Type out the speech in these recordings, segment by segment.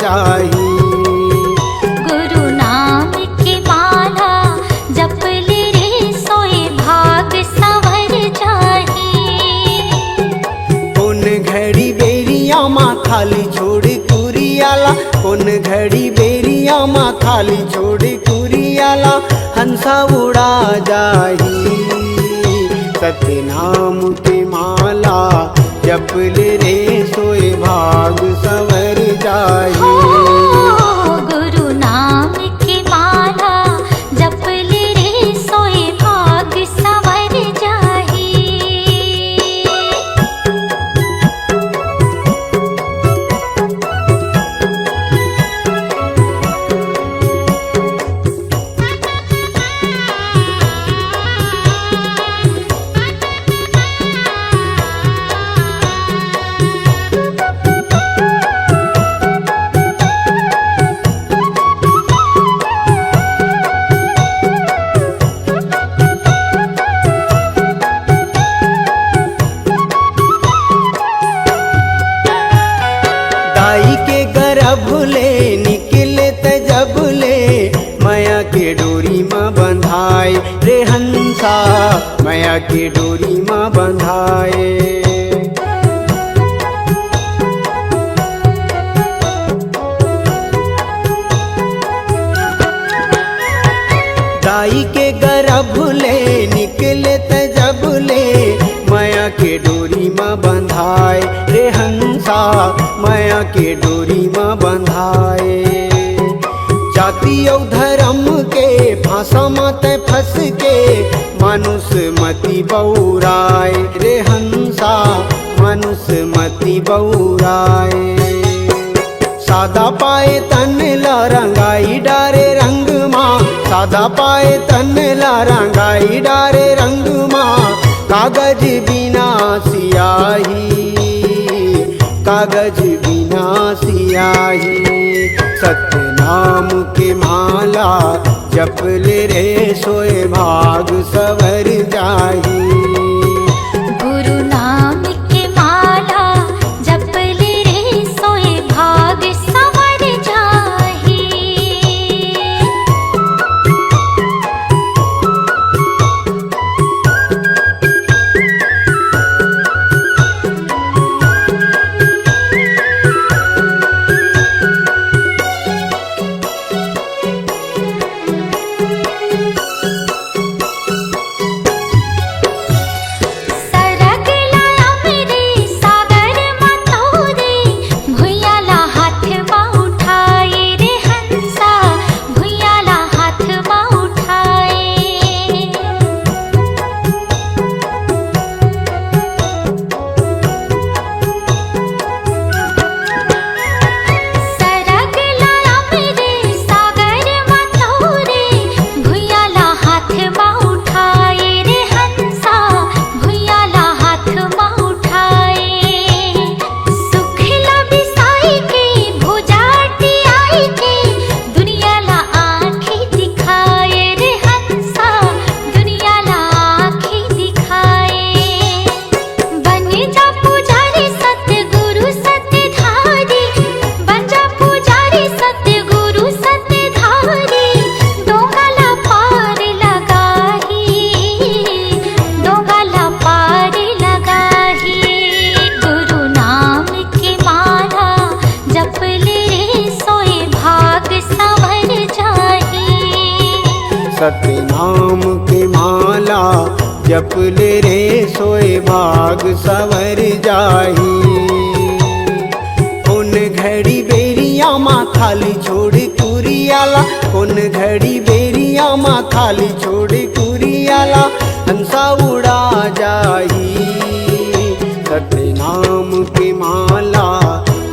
जाही। गुरु नाम की माला जप ले रे सोए भाग संवर जाही। कौन घड़ी बेरिया माँ खाली छोड़ कुरियाला, कौन घड़ी बेरिया माँ खाली छोड़ कुरियाला, हंसा उड़ा जाही। सतनाम की माला जप ले रे सोए भाग संवर जाही। गुरु नाम की माला जप ले रे सोए भाग संवर जाही। दाई के गर्भ ले निकले जब ले, माया के डोरी माँ बंधाए रे हंसा, माया के डोरी माँ बंधाए। दाई के गर्भ ले निकले जब ले, माया के डोरी माँ बंधाए रे हंसा, माया के डोरी माँ बंधाए। जाति और धर्म के फांसा मत फंस के, मानुष मति बौराए रे हंसा, मानुष मति बौराए। सादा पाए तन ला रंगाई डारे रंग माँ, सादा पाए तन ला रंगाई डारे रंग माँ, कागज बिना सियाही, कागज बिना सियाही। सतनाम के माला जप ले रे सोए भाग संवर जाही। गुरु नाम की माला जप ले रे सोए भाग संवर जाही। सरग लाया मेरे सागर मतोरे, भुयाला हाथ माँ उठाए रे हंसा, भुयाला हाथ माँ उठाए। सरग लाया मेरे सागर मतोरे, भुयाला हाथ माँ उठाए रे हंसा, भुयाला हाथ माँ उठाए। सुखला बिसाई के भुजाटी आई के, दुनियाला आँखें दिखाए रे हंसा, दुनियाला आँखें दिखाए। बन जा पुजारी सतगुरु सतधारी, बन जा पुजारी सतगुरु सतधारी, डोंगाला पार लगाही, डोंगाला पार लगाही। गुरु नाम की माला जप ले रे सोए भाग संवर जाही। सतनाम के माला जप ले रे सोए भाग संवर जाही। कौन घड़ी बेरिया माँ खाली छोड़ कुरियाला, कौन घड़ी बेरिया माँ खाली छोड़ कुरियाला, हंसा उड़ा जाही। सतनाम की माला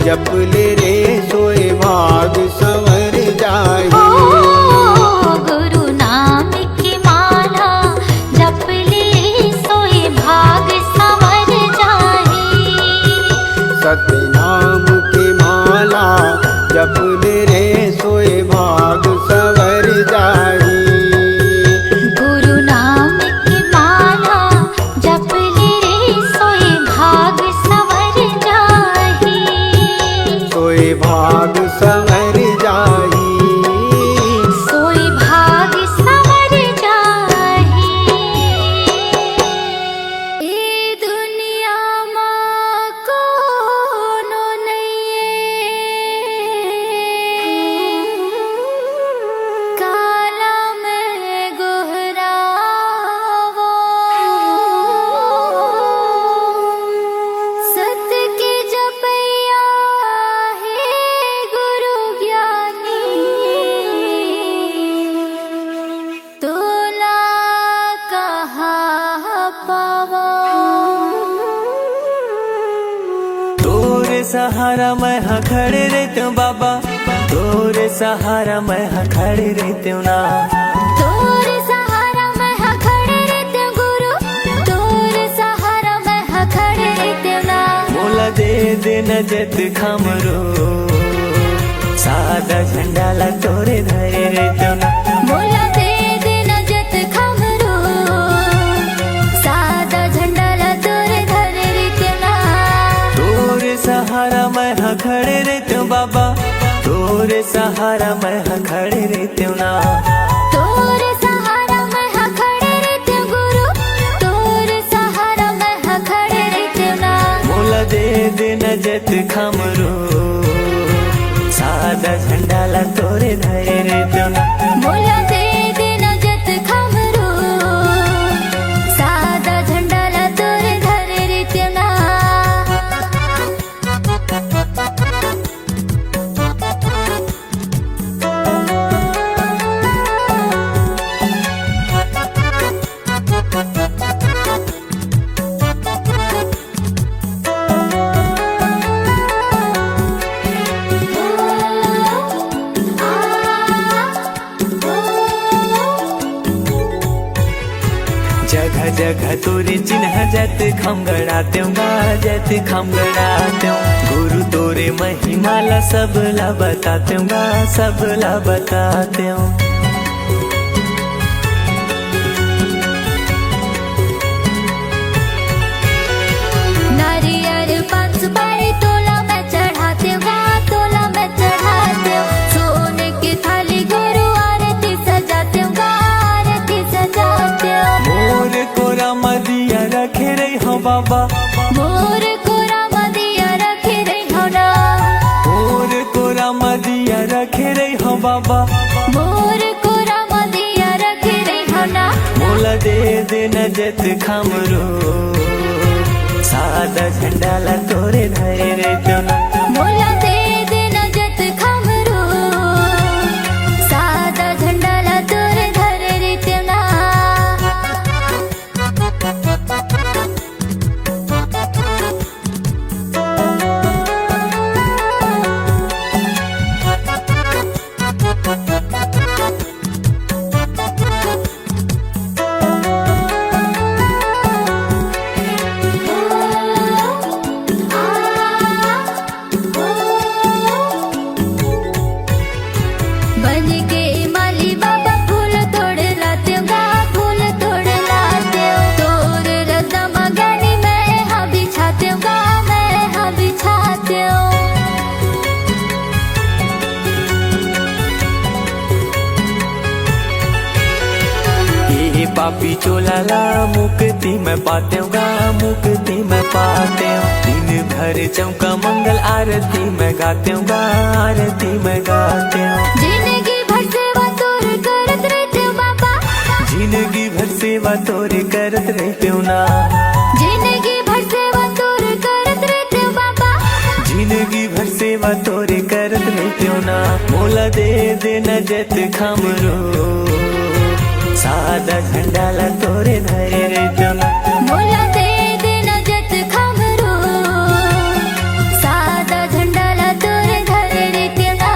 जप ले रे सोए भाग संवर जाही। गुरु नाम की माला जप ले रे सोए भाग संवर जाही। सतनाम की माला जप ले रे सोए भाग संवर जाही। गुरु नाम की माला जप ले रे सोए भाग संवर जाही। सोए भाग भाग संवर जाई। सोई भाग संवर जाही। ए दुनिया माँ कोनो नइये, काला में गोहरावो। सत्य के जपैया हे गुरु ज्ञानी, तोला कहाँ पावो। तोरे सहारा मैं हाँ खड़े रहते हूँ बाबा, तोरे सहारा मैं हाँ खड़े रहते हूँ ना। तोरे सहारा मैं हाँ खड़े रहते हूँ गुरु, तोरे सहारा मैं हाँ खड़े रहते हूँ ना। मोला दे देना जत खमरो, सादा झंडा ला तोरे धरे रहते हूँ ना। मोला दे देना जत खमरो, सादा झंडा ला तोरे धरे रहते हूँ ना। तोरे सहारा मैं हाँ खड़े रहते हूँ बाबा, तोरे सहारा मैं हाँ खड़े रहते हूँ ना। तोरे सहारा मैं हाँ खड़े रहते हूँ गुरु, तोरे सहारा मैं हाँ खड़े रहते हूँ ना। मोला दे देना जत खमरो, सादा झंडा ला तोरे धरे रहते हूँ ना। मोला दे देना जत खमरो, सादा झंडा ला तोरे धरे रहते हूँ ना। जगह जगह तोरे चिन्ह जत खम गड़ाते हूँ गा, जत खम गड़ाते हूँ। गुरु तोरे महिमा ला सब ला बताते हूँ गा, सब ला बताते हूँ। नारियल पान सुपारी तोला मैं चढ़ाते हूँ गा, तोला मैं चढ़ाते हूँ। सोने की थाली गुरु आरती सजाते हूँ गा, आरती सजाते हूँ। मोर कोरा मदिया रखे रही हो बाबा, मोर कोरा मदिया रखे रही हो ना। मोर कोरा मदिया रखे रही हो बाबा। मोर कोरा मदिया रखे रही हो ना। मोला दे देना जत खमरो, सादा झंडा ला तोरे धरे रहते हूँ ना। मोला दे देना जत खमरो, सादा झंडा ला तोरे धरे रहते हूँ ना। बन के माली बाबा फूल तोड़ लाते हूँ गा, फूल तोड़ लाते हूँ। तोर रजा मगनी मैं हाँ बिछाते हूँ गा, मैं हाँ बिछाते हूँ। ये पापी चोला ला मुक्ति में पाते हूँ गा, मुक्ति में पाते हूँ। दिन भर चौका मंगल आरती में गाते हूँ गा, आरती में गाते हूँ। जिंदगी भर सेवा तोर करत रहते हूँ बाबा, जिंदगी भर सेवा तोरे करत रहते हूँ ना। जिंदगी भर सेवा तोर करत रहते हूँ बाबा। जिंदगी भर सेवा तोरे करत रहते हूँ ना। मोला दे देना जत खमरो, सादा झंडा ला तोरे धरे रहते हूँ ना। मोला दे देना जत खमरो, सादा झंडा ला तोरे धरे रहते हूँ ना।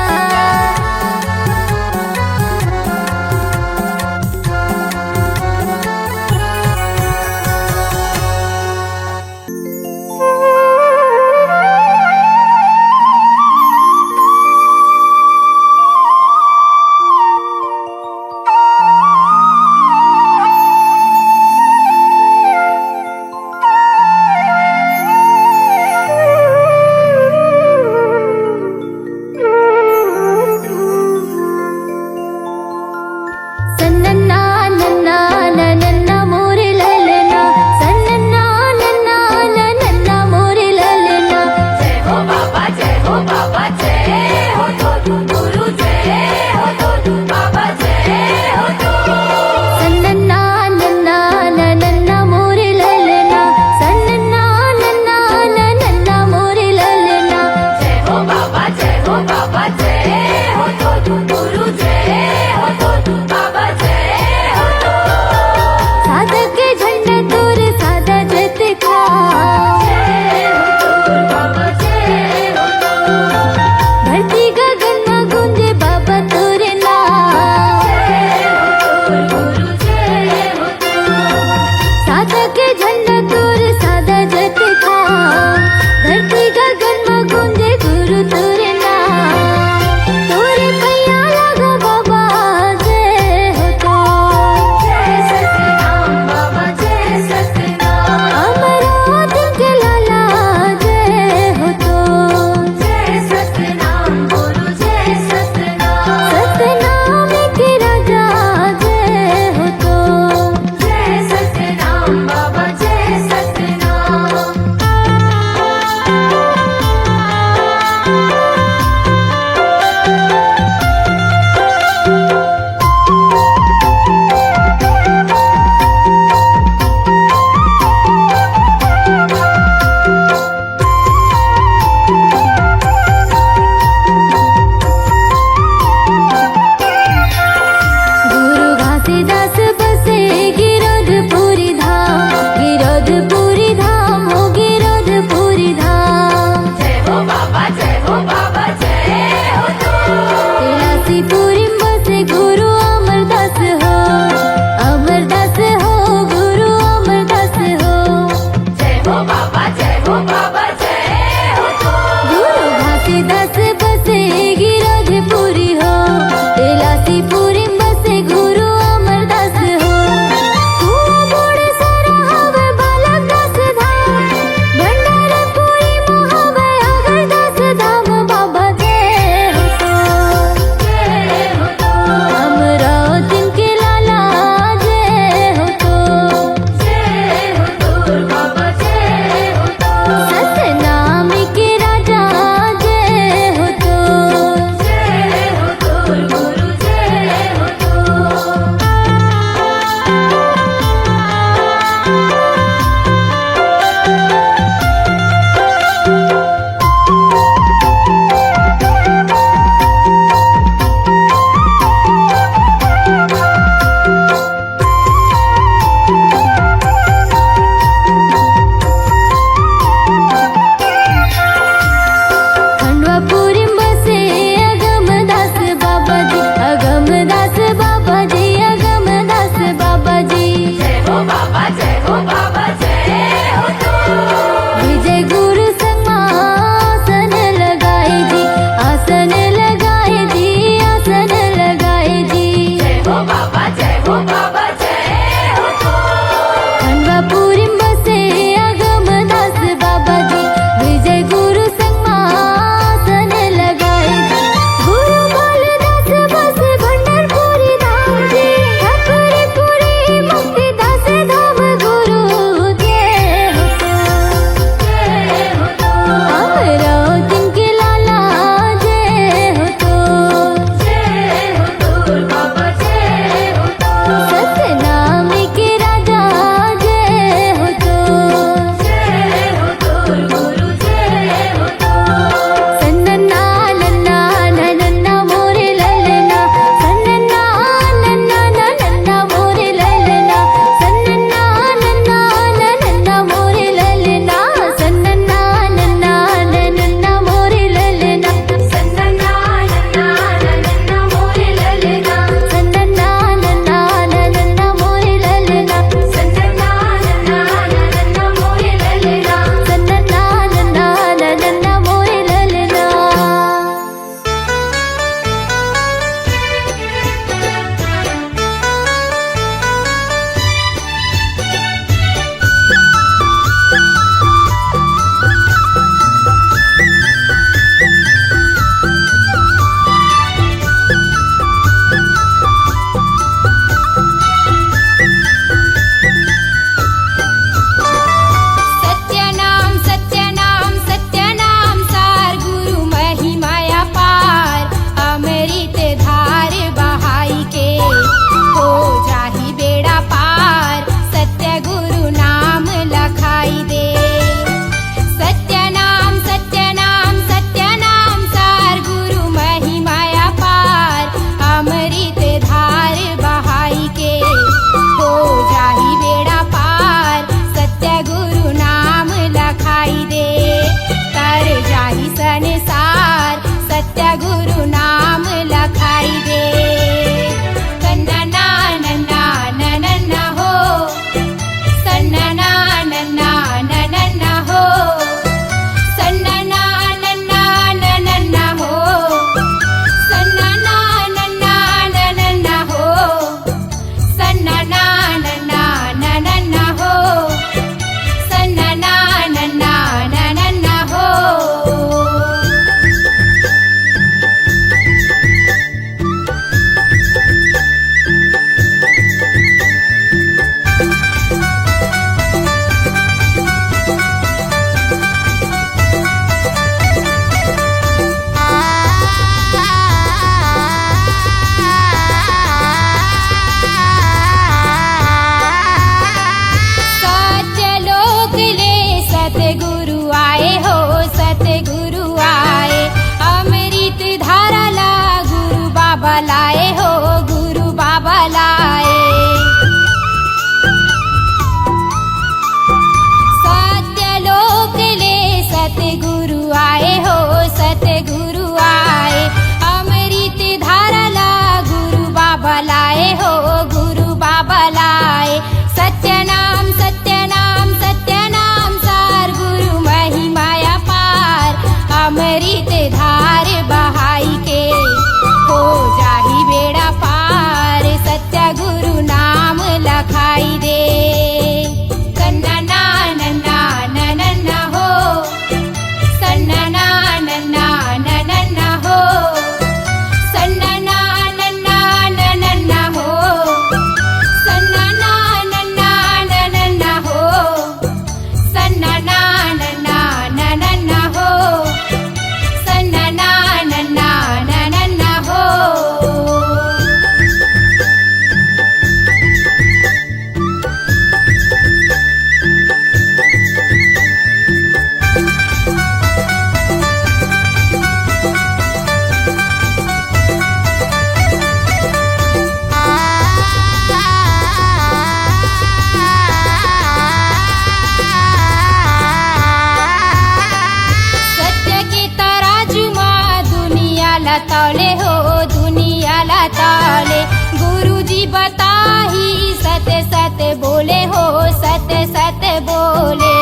तौले हो दुनिया ला तौले। गुरुजी बताही सत्य सत्य बोले हो सत्य सत्य बोले।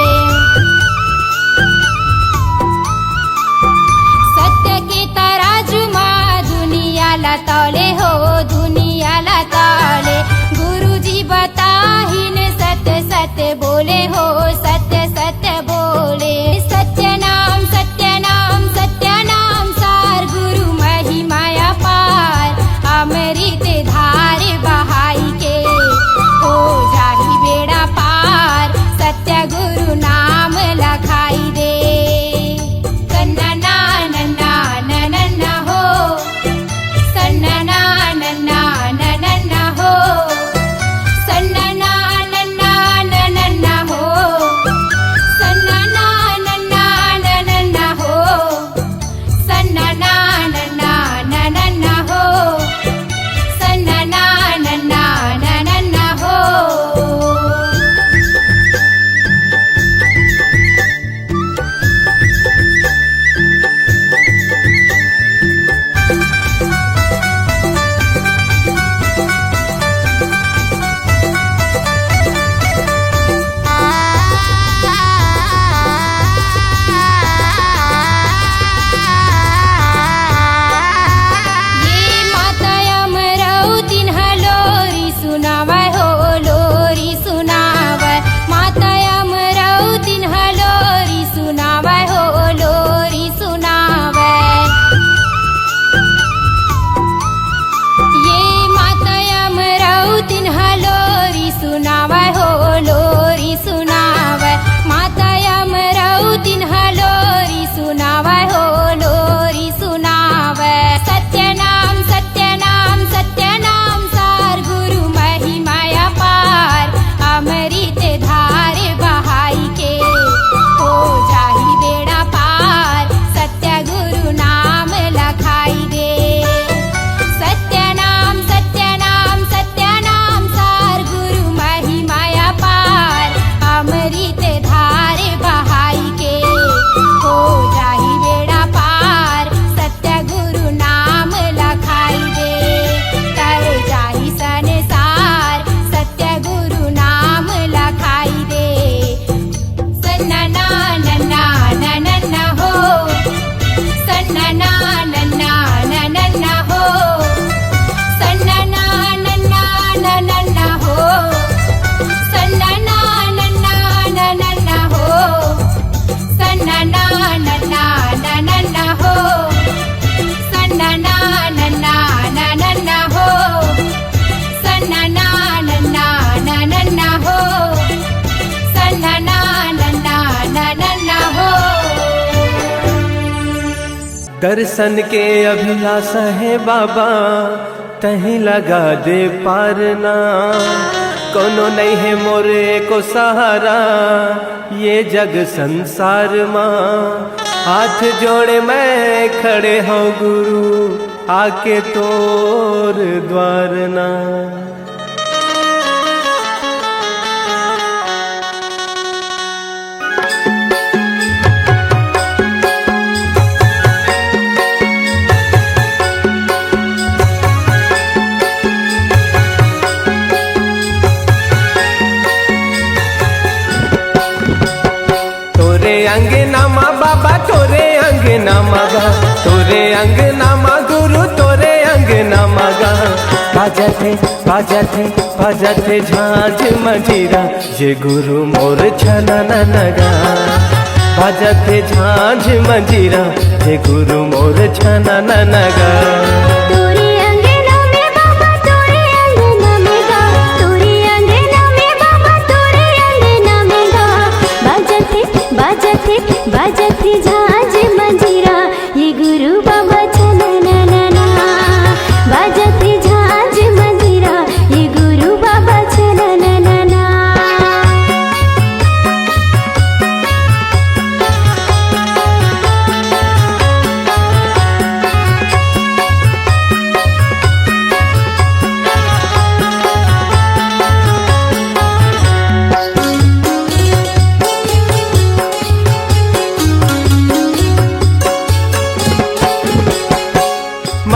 सत्य के तराजू माँ दुनिया ला तौले हो दुनिया ला तौले। गुरुजी बताही ने सत्य सत्य बोले हो सत्य सत्य बोले। सत्य नाम सार गुरु महिमाया पार। अमृत धार बहाई के हो जाही बेड़ा पार। सत्य गुरु नाम लखाई दे। सन्ना नन्ना नन्ना हो सन्ना नन्ना हो सन्ना नन्ना हो सन्ना नन्ना हो सन्ना नन्ना हो सन्ना नन्ना हो। ये माता अमरावती लोरी सुनावै हो लोरी सुनावै। माता अमरावती लोरी सुनावै हो लोरी सुनावै। ये माता अमरावती लोरी सुनावै हो लोरी सुनावै। माता अमरावती लोरी सुनावै हो लोरी सुनावै। सत्य नाम सार गुरु महिमाया पार। अमृत धार बहाई के हो जाही बेड़ा पार। सत्य गुरु नाम लखाई दे। सत्य नाम सार गुरु महिमाया पार। अमृत धार बहाई के हो जाही बेड़ा पार। सत्य गुरु नाम लखाई दे। तर जाही संसार सत्य गुरु नाम लखाई दे। सन्ना नन्ना हो सन्ना नन्ना हो सन्ना नन्ना हो सन्ना नन्ना हो सन्ना नन्ना हो सन्ना नन्ना हो सन्ना नन्ना हो सन्ना नन्ना हो। दर्शन के अभिलाषा है बाबा तहीं लगा दे पारना। कोनो नहीं है मोरे को सहारा ये जग संसार माँ। हाथ जोड़े मैं खड़े हो गुरु आके तोर द्वार ना। अंगना मा बाबा तोरे अंगना मगा तोरे अंगना मा गुरु तोरे अंगना मगा। बाजते झांझ मंजीरा ये गुरु मोर छना नगा। बाजते झांझ मंजीरा ये गुरु मोर छना नगा। बाजते झांझ मंजीरा ये गुरु बाबा छना नना। बाजते झांझ मंजीरा ये गुरु बाबा छना नना।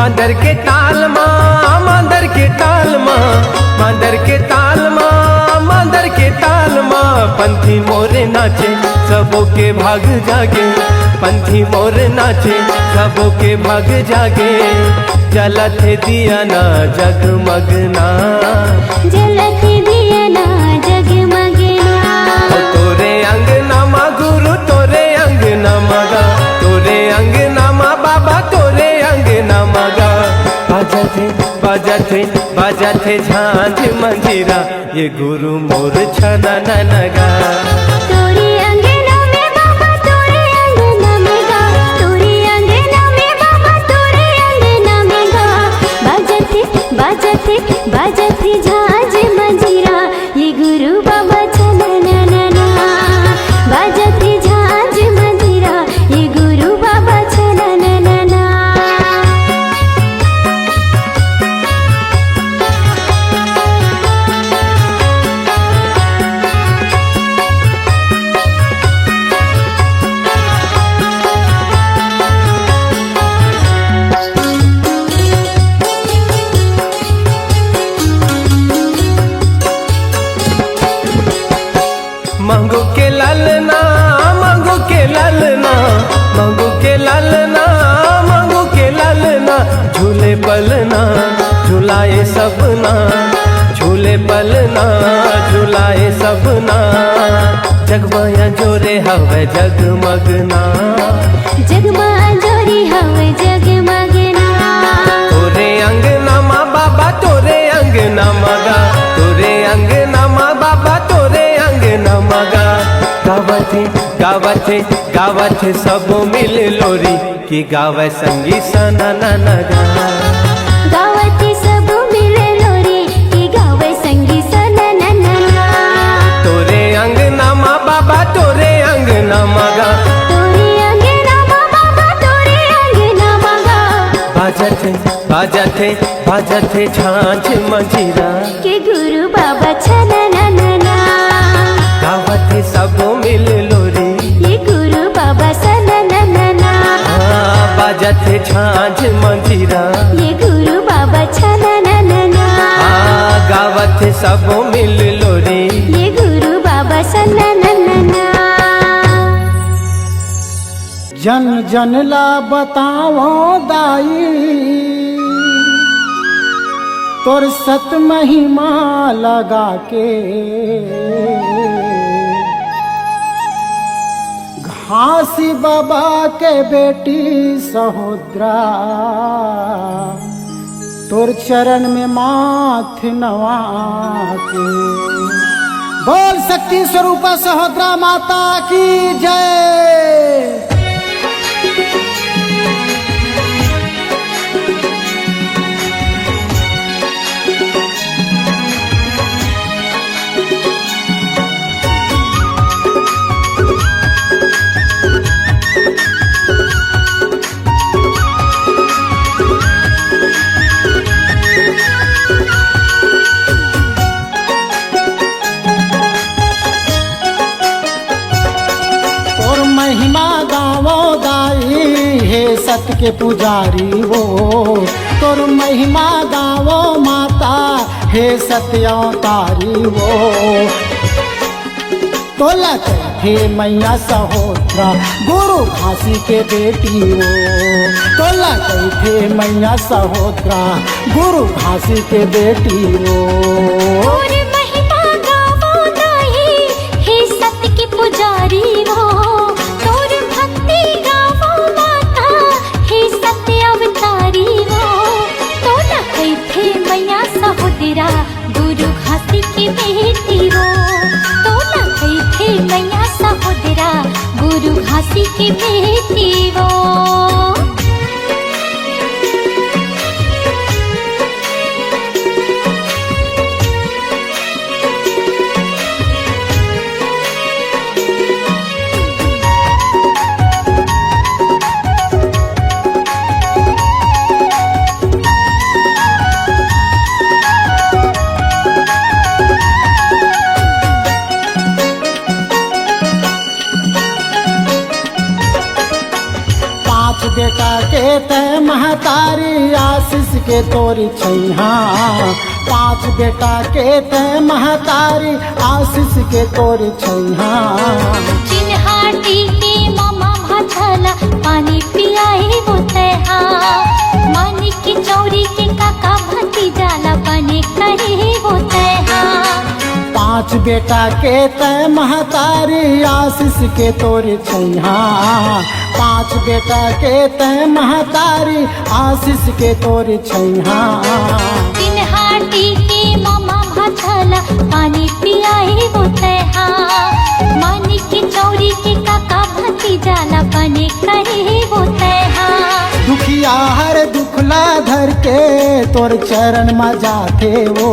मांदर के ताल माँ, मांदर के ताल माँ, मांदर के ताल माँ, मांदर के ताल माँ। पंथी मोरे नाचे सबों के भाग जागे, पंथी मोरे नाचे सबों के भाग जागे। जलत दिया ना जगमगना, जलत दिया ना जगमगना। तोरे अंगना माँ गुरु तोरे अंगना मगा, तोरे अंगना माँ बाबा तोरे अंगना मगा। बाजते बाजते बाजते झांझ मंजीरा, ये गुरु मोर छना नगा। तोरे अंगना में बाबा तोरे अंगना में गा, तोरे अंगना में बाबा तोरे अंगना में गा। बाजते बाजते बाजते झांझ मंजीरा, ये गुरु बाबा छना ना। बाजते झांझ मंजीरा, ये गुरु बाबा छना ना। मंगू के ललना, मंगू के ललना, मंगू के ललना, मंगू के ललना। झूले पलना झुलाए सबना, झूले पलना झुलाए सबना। जगमाया जोरे हवे जगमगना, जगमा जोरी हवे जगमगना। तोरे अंगना माँ बाबा तोरे अंगना मगा, तोरे अंगना माँ बाबा तोरे अंगना मगा। गावथे गावथे गावथे सब मिल लोरी, की गावे संगी सना नगा। गावती सब मिले लोरी, की गावे संगी सना ना। तोरे अंगना माँ बाबा तोरे अंगना मगा, तोरे अंगना माँ बाबा तोरे अंगना मगा। बाजथे बाजथे बाजथे झांझ मंजीरा, के गुरु बाबा छना ना। गावथे सब मिल लोरी, ये गुरु बाबा सना ना। बाजथे झांझ मंजीरा, ये गुरु बाबा छना ना। गावथ सब मिल लोरी। ये गुरु बाबा सना ना। जन जन ला बताओ दाई, तोर सत महिमा लगा के। घासी बाबा के बेटी सहोदरा, तोर चरण में माथ नवा के। बोल शक्ति स्वरूपा सहोदरा माता की जय। सत के पुजारी वो, तोर महिमा गावो माता हे सत्यावतारी वो। तोला हे मैया सहोदरा गुरु घासी के बेटी वो। तोला हे मैया सहोदरा गुरु घासी के बेटी वो। तोर महिमा गावो दाई हे सत्य के पुजारी वो। तोर भक्ति गावो माता हे सत्य अवतारी वो। तोला कैथे मैया सहोदरा गुरु घासी की बेटी वो। तोला कैथे मैया सहोदरा गुरु घासी की बेटी वो। आशीष के तोर छैहा। 5 बेटा के ते महतारी आशीष के तोर छैहा। चिन्हाटी के मामा भाछला पानी पियाई बोतहा। मानी की चौरी के काका भतीजाला बने कहे बोतहा। 5 बेटा के ते महतारी आशीष के तोर छैहा। 5 बेटा के ते महतारी आशीष के तोर छैहा। चिन्हाटी के मामा भाछला पानी पियाई बोतहा। मानी की चौरी के काका भतीजाला बने कहे बोतहा। दुखिया हर दुखला धर के तोर चरण में जाते वो।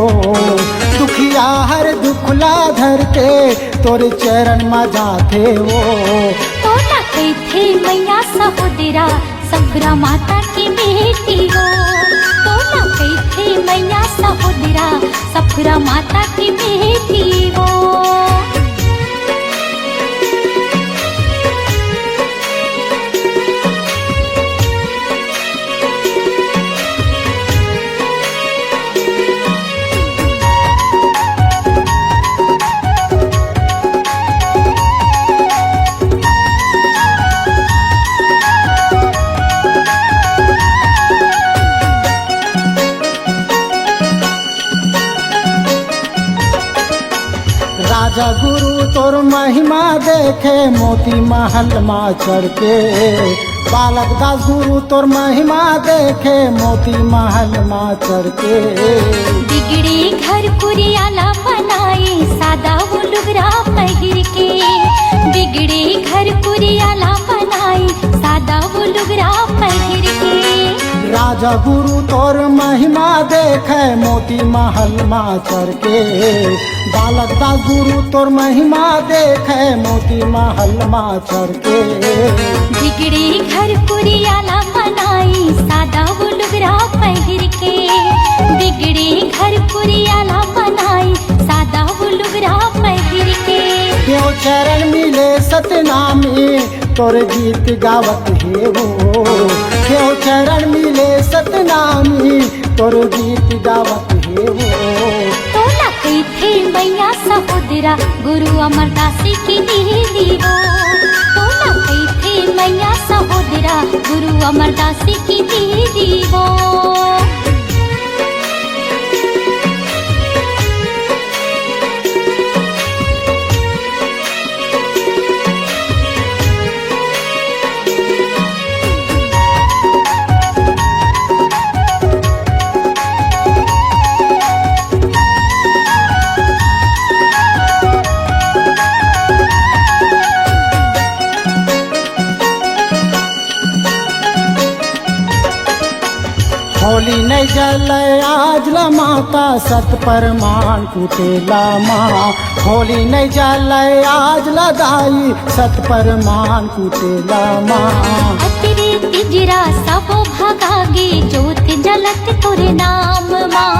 दुखिया हर दुखला धर के तोर चरण में जाते वो। तो ना कैथे मैया सहोदरा सफरा माता की बेटी हो। तो ना कैथे मैया सहोदरा सफरा माता की बेटी हो। राजा गुरु तोर महिमा देखे मोती महल माँ चढ़ के। बालक दास गुरु तोर महिमा देखे मोती महल माँ चढ़ के। बिगड़े घर कुरियाला बनाए सादा वो लुगरा पहिर के। बिगड़े घर कुरियाला बनाए सादा वो लुगरा पहिर के। राजा गुरु तोर महिमा देखे मोती महल माँ चढ़ के। बालक दास गुरु तोर महिमा देखे मोती महल माँ चढ़ के। बिगड़े घर कुरियाला बनाई सादा वो लुगरा पहिर के। बिगड़े घर कुरियाला बनाई सादा वो लुगरा पहिर के। क्यों चरण मिले सतनामी तोर गीत गावत हे वो। क्यों चरण मिले सतनामी तोर गीत गावत हे वो। तो ना कैथे मैया सहोदरा गुरु अमरदासी की दीदी हो। तो ना कैथे मैया सहोदरा गुरु अमरदासी की दीदी हो। होली नहीं जल आज ला माता सत परमान कुटेला माँ। होली नहीं जल आज ला दाई सत परमान कुटेला माँ। अतरे तिजरा सबो भगागे जोत जलत तोरे नाम माँ।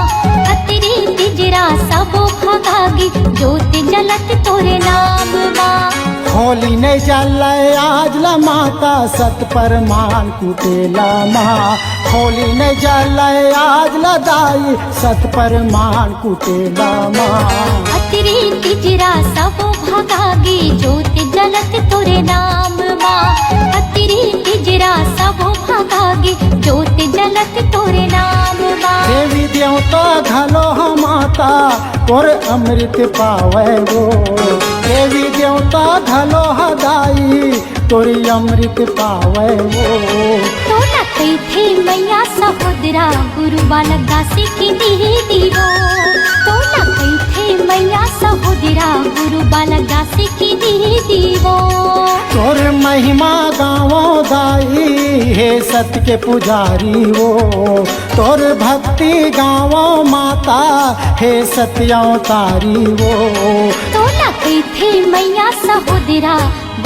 अतरे तिजरा सबो भगागे जोत जलत तोरे नाम माँ। होली नहीं जल आज ला माता सत परमान कुटेला माँ। होली नहीं जल आज ला दाई सत परमान कुटेला माँ। अतरे तिजरा सबो भगागे जोत जलत तोरे नाम माँ। अतरे तिजरा सबो भगागे जोत जलत तोरे नाम माँ। देवी देवता घलो हम माता तोर अमृत पावे वो। देवी देवता घलो हदाई तोरी अमृत पावे वो। तो ना कैथे मैया सहोदरा गुरु बालक दासी की दीदी हो। तो ना कैथे मैया सहोदरा गुरु बालक दासी की दीदी हो। तोर महिमा गावो दाई हे सत्य के पुजारी वो। तोर भक्ति गावो माता हे सत्यावतारी वो। तो ना कैथे मैया सहोदरा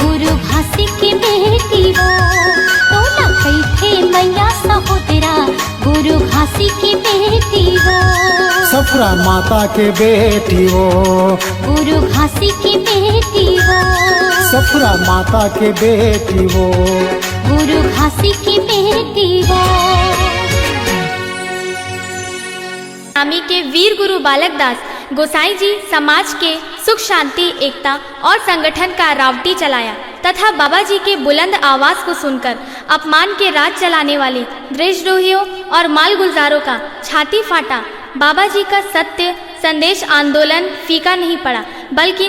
गुरु भासी की बेटी हो। तो ना कैथे मैया सहोदरा गुरु भासी की बेटी हो। सफरा माता के बेटी हो। गुरु भासी की बेटी हो। सफरा माता के बेटी हो। गुरु भासी की बेटी हो। सतनामी के वीर गुरु बालक दास गोसाई जी समाज के सुख शांति एकता और संगठन का रावटी चलाया तथा बाबा जी के बुलंद आवाज को सुनकर अपमान के राज चलाने वाले देशद्रोहियों और मालगुजारों का छाती फाटा। बाबा जी का सत्य संदेश आंदोलन फीका नहीं पड़ा, बल्कि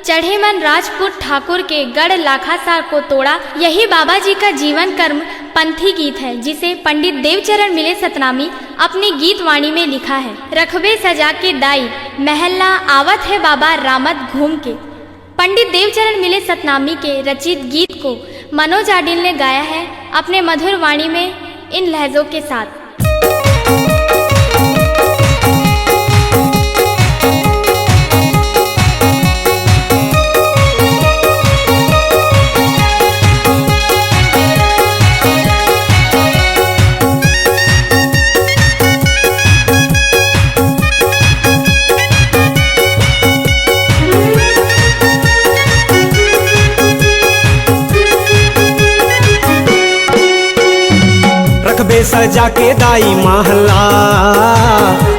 चढ़े मन राजपूत ठाकुर के गढ़ लाखासार को तोड़ा। यही बाबा जी का जीवन कर्म पंथी गीत है, जिसे पंडित देवचरण मिले सतनामी अपनी गीत वाणी में लिखा है। रखबे सजा के दाई महल्ला आवत है बाबा रामत घूम के। पंडित देवचरण मिले सतनामी के रचित गीत को मनोज आडिल ने गाया है अपने मधुर वाणी में इन लहजों के साथ। सजा के दाई महला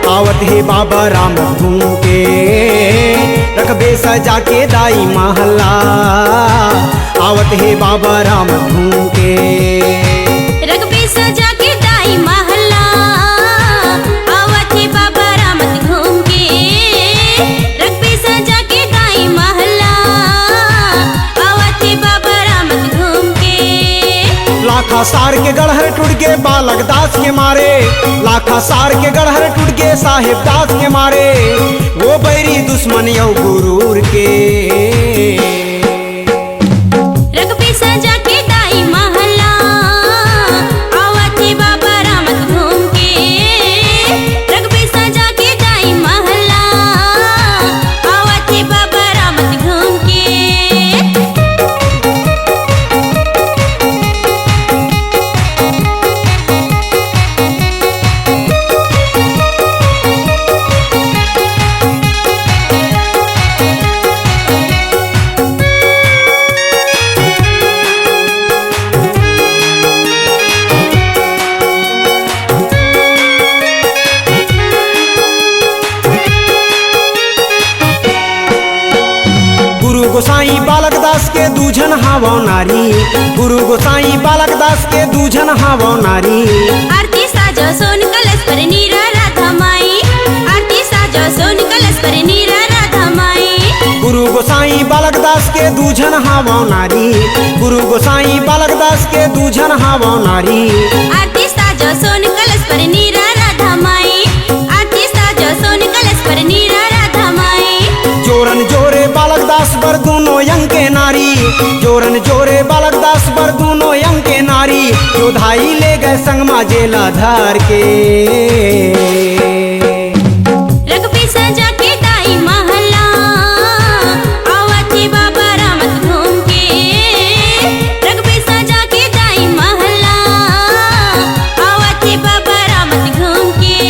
आवत है बाबा राम घूम के। रखबे सजा के दाई महला आवत है बाबा राम घूम के। रखबे सजा के दाई महला आवत है बाबा राम घूम के। रखबे सजा के दाई महला आवत है बाबा राम घूम के। लाखा सार के गढ़हर टूट के बालक दास के मारे, लाखा सार के गढ़हर टूट के साहिब दास के मारे। वो बैरी दुश्मन यौ गुरूर के। रखबे सजा के दाई महला आवत है बाबा राम घूम के। रखबे सजा के दाई महला आवत है बाबा राम घूम के। गोसाई बालक दास के दूजन हावो नारी। गुरु गोसाई बालक दास के दूजन हावो नारी। आरती साजो सोन कलश पर नीरा राधा माई। आरती साजो सोन कलश पर नीरा राधा माई। गुरु गोसाई बालक दास के दूजन हावो नारी। गुरु गोसाई बालक दास के दूजन हावो नारी। आरती साजो सोन कलश पर नीरा राधा माई। आरती साजो सोन कलश पर नीरा राधा माई। जोरन जोरे बालक दास बर दोनों यंग के नारी। जोरन जोरे बालक दास बर दोनों यंग के नारी। योधाई ले गए संग जेला धार के। रखबे सजा के दाई महला आवत है बाबा राम घूम के। रखबे सजा के दाई महला आवत है बाबा राम घूम के।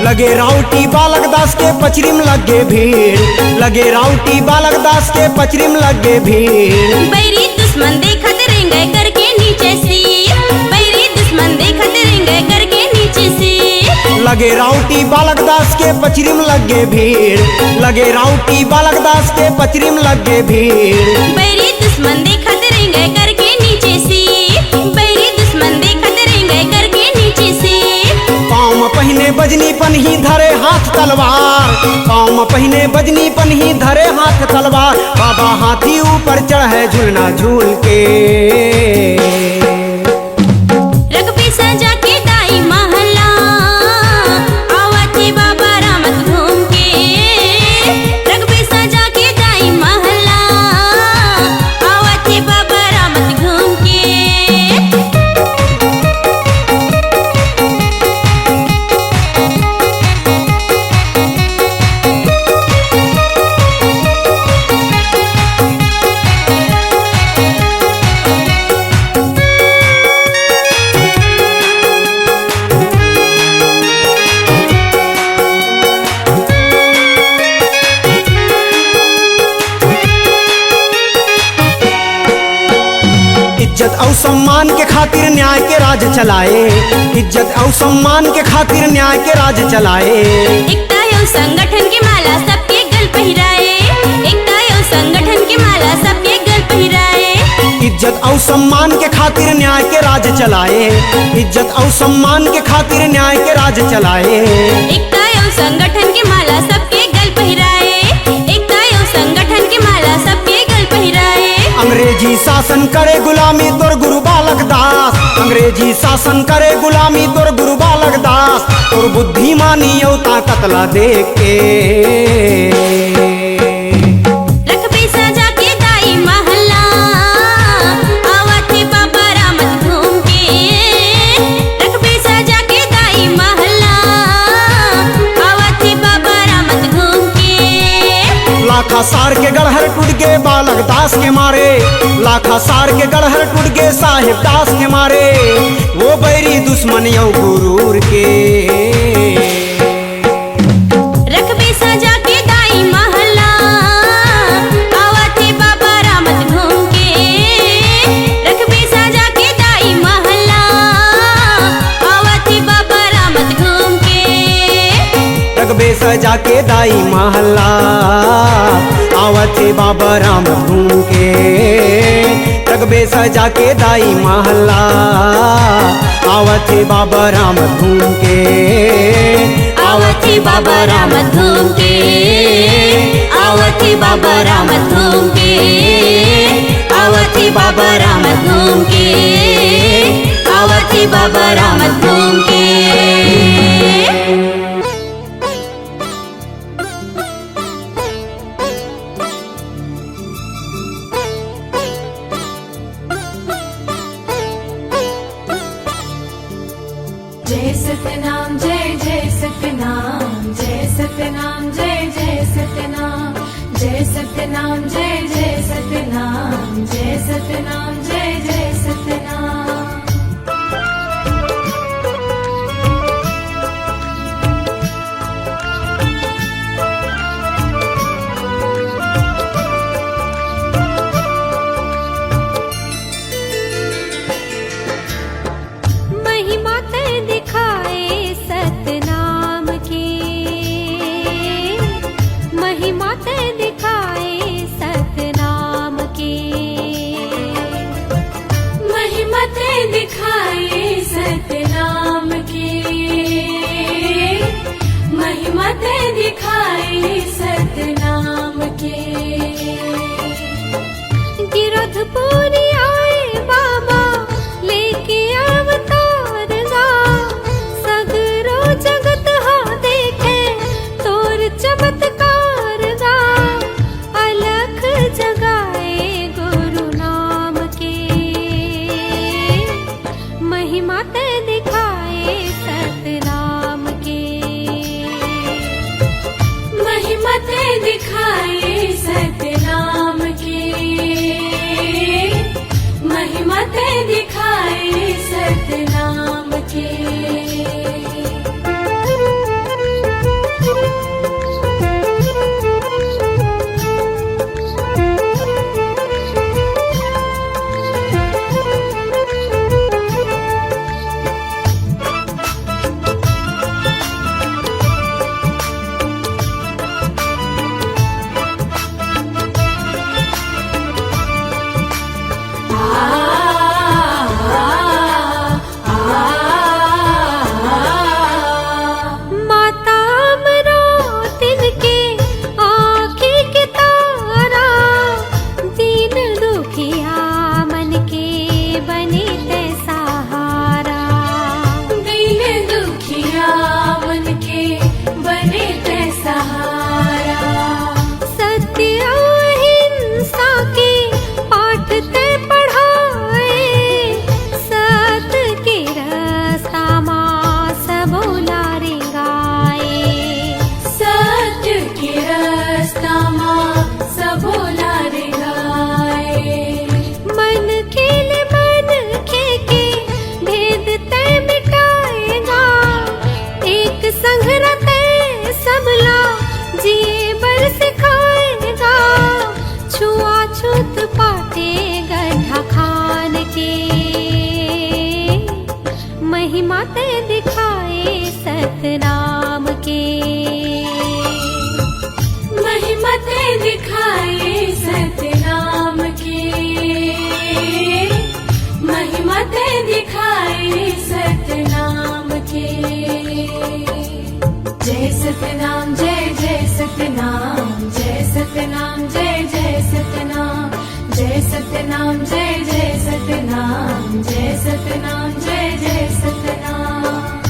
लगे राउटी बालक दास के पचरिम लगे भीड़। लगे राउटी बालक दास के पचरिम लगे भीड़। बैरी दुश्मन देखत रेंगे करके नीचे से। बैरी दुश्मन देखत रेंगे करके नीचे से। लगे राउटी बालक दास के पचरिम लगे भीड़। लगे राउटी बालक दास के पचरिम लगे भीड़। बैरी दुश्मन देखत रेंगे करके नीचे से। बैरी दुश्मन देखत रेंगे करके नीचे से। पाँव में पहने बजनी पन्ही धरे हाथ तलवार। पाँव में पहने बजनी पन्ही धरे हाथ तलवार। बाबा हाथी ऊपर चढ़े झूलना झूल के। रखबे सजा के दाई महला आवत है बाबा राम घूम के। रखबे सजा के दाई महला आवत है बाबा राम घूम के। इज्जत और सम्मान के खातिर न्याय के राज चलाए, इज्जत और सम्मान के खातिर न्याय के राज चलाए। एकता एवं संगठन की माला सबके गल पहिराए, एकता एवं संगठन की माला सबके गल पहिराए। इज्जत और सम्मान के खातिर न्याय के राज चलाए, इज्जत और सम्मान के खातिर न्याय के राज चलाए। एकता एवं संगठन की माला सबके गल पहिराए, एकता एवं संगठन की माला सबके गल पहिराए। अंग्रेजी शासन करे गुलामी तोर गुरु बालक दास, अंग्रेजी शासन करे गुलामी तोर गुरु बालक दास। तोर बुद्धिमानी औ ताकत ला देख के रखबे सजा के दाई महला, आवते बाबा रामत घूम के। रखबे सजा के दाई महला, आवते बाबा रामत घूम के। लाखा सार के गढ़हर टूट गए बालक दास के मारे, लाखा सार के गढ़हर टूट गए साहिब दास के मारे। वो बैरी दुश्मन यौ गुरूर के रखबे सजा के दाई महला, आवते बाबा रामत घूम के। रखबे सजा के दाई महला, आवते बाबा रामत घूम के। रखबे सजा के दाई महला, आवते बाबा राम घूम के। रखबे सजा के दाई महला, आवते बाबा राम घूम के। आवते बाबा रामत घूम के, आवते बाबा रामत घूम के। आवते बाबा रामत घूम के, आवते बाबा रामत घूम के। जय सतनाम जय जय सतनाम, जय सतनाम जय जय सतनाम, जय सतनाम जय जय सतनाम, जय सतनाम जय जय सतनाम। महिमा ते दिखाए सतनाम की, महिमा ते दिखाए सतनाम की। महिमा ते दिखाए सतनाम की, महिमा ते दिखाए सतनाम की। गिरधपुरी आए बाबा लेके अवतार गा, सगरो जगत हा देखे तोर चमत्कार गा। अलख जगाए गुरु नाम के, महिमा ते दिखाए सतनाम के। महिमा ते दिखाए सतनाम की, महिमा ते दिखाए सतनाम की। माता अमरावती के आँखी के तारा, दीन दुखिया मन के बने ते सहारा। दीन दुखिया मन के बने ते सहारा। सत्य अहिंसा के पाठ ते पढ़ाए, सत के रास्ता माँ सबोला रे गाए। सत्य के रास्ता माँ सबोला रे गाए। मन खेल मन के भेद ते मिटाएगा, एक संग रहते सबला जिए बर सिखाएगा। छुआछूत पाटे गड्ढा खान के महिमा ते दिखाए सतनाम के महिमा ते दिखाए सतनाम के महिमा ते दिखाए सतनाम के जय सतनाम जय जय सतनाम जय सतनाम जय जय सतनाम जय सतनाम जय जय सतनाम जय सतनाम जय जय सतनाम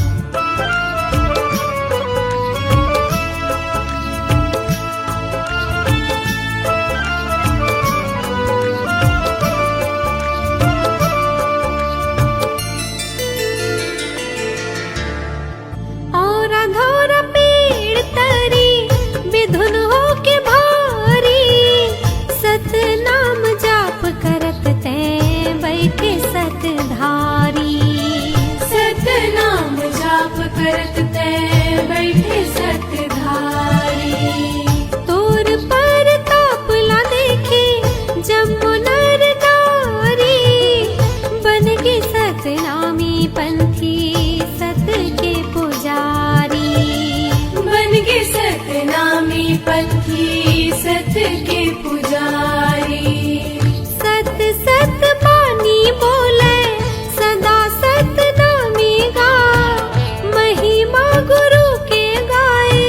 और अधोरा पेड़ तरी विधुन हो के भारी सतनाम जाप करत ते बैठे सतधारी सतनाम जाप करत ते बैठे सतधारी तोर पर तापला देखे जमुनर नारी बन के सतनामी पंथी सत के पुजारी बन के सतनामी पंथी सत के पुजारी सत सत पानी बोले सदा सतनामी गा महिमा गुरु के गाए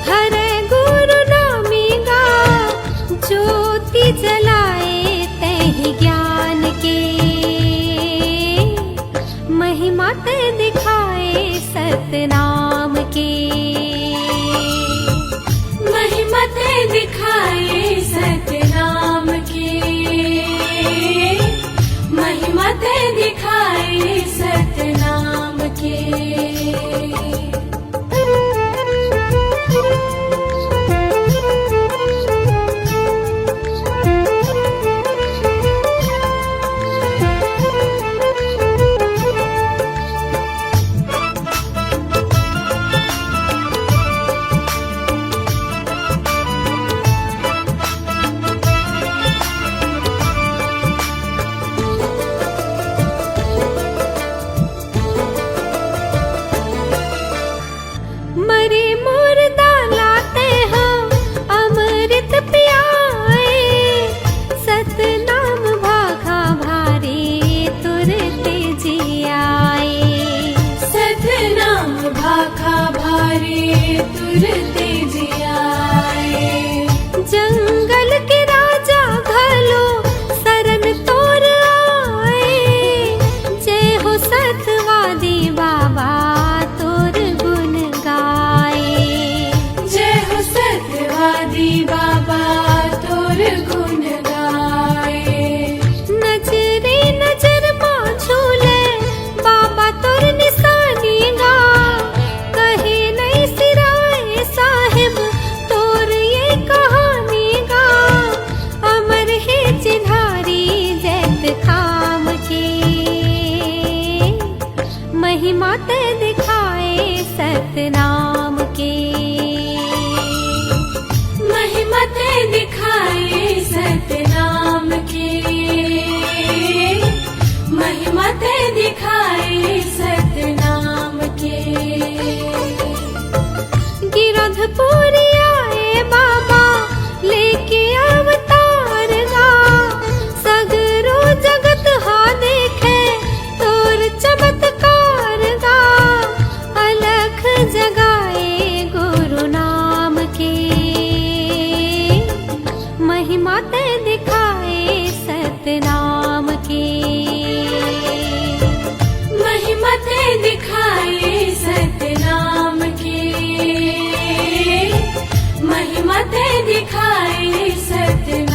हरे गुरु नामी गा ज्योति जलाए तहि ज्ञान के महिमा ते दिखाए सतनाम के महिमा ते दिखाए सतनाम के महिमा ते दिखाए सतनाम के मरे मुर्दा लाते हैं अमृत पियाए सतनाम भाखा भारी तुरते जियाए सतनाम भाखा भारी तुरते जियाए जंगल के राजा घलो शरण तोर आए जय हो सतवादी बाबा तोर गुण गाए जय हो सत्यवादी बाबा तोर गुण गाए नजरे नजर छूले बाबा तोर निशानी गा कहे नहीं सिराए साहिब तोर ये कहानी गा अमर है चिन्हारी जैत खाम के महिमा ते दिखाए सतनाम के महिमा ते दिखाए सतनाम के महिमा ते दिखाए सतनाम के गिरधपुरी आए बाबा लेके अवतार गा सगरो जगत हा देखे तोर चमत्कार गा अलख जगाए गुरु नाम के महिमा ते दिखाए सतनाम के महिमा ते दिखाए सतनाम के महिमा ते दिखाए सतनाम